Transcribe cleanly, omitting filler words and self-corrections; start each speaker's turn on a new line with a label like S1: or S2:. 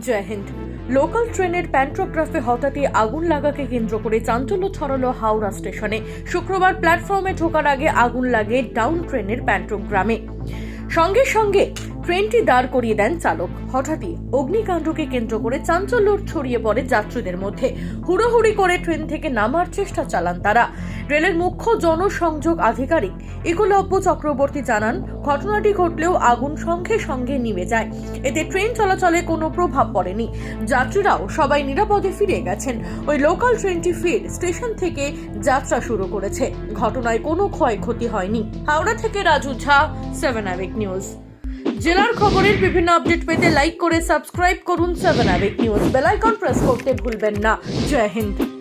S1: জয় Hind. Local ট্রেনের প্যান্টোগ্রাফে হঠাৎই আগুন লাগাকে কেন্দ্র করে চাঞ্চল্য ছড়ালো হাওড়া স্টেশনে। শুক্রবার প্ল্যাটফর্মে ঢোকার আগে আগুন লাগে ডাউন ট্রেনের প্যান্টোগ্রামে। সঙ্গে সঙ্গে ট্রেনটি দাঁড় করিয়ে দেন চালক। হঠাৎই অগ্নিকাণ্ডকে কেন্দ্র করে চাঞ্চল্য ছড়িয়ে পড়ে যাত্রীদের মধ্যে। হুড়োহুড়ি করে ট্রেন থেকে নামার চেষ্টা চালান তারা। রেলের মুখ্য জনসংযোগ আধিকারিক একলব্য চক্রবর্তী জানান, ঘটনাটি ঘটলেও আগুন সঙ্গে সঙ্গে নিভে যায়। এতে ট্রেন চলাচলে কোনো প্রভাব পড়েনি। যাত্রীরাও সবাই নিরাপদে ফিরে গেছেন। ওই লোকাল ট্রেনটি ফের স্টেশন থেকে যাত্রা শুরু করেছে। ঘটনায় কোনো ক্ষয়ক্ষতি হয়নি। হাওড়া থেকে রাজু ঝা, 7 আবেগ নিউজ। জেলার খবরের বিভিন্ন আপডেট পেতে লাইক করে সাবস্ক্রাইব করুন 7 আবেগ নিউজ। বেল আইকন প্রেস করতে ভুলবেন না। জয় হিন্দ।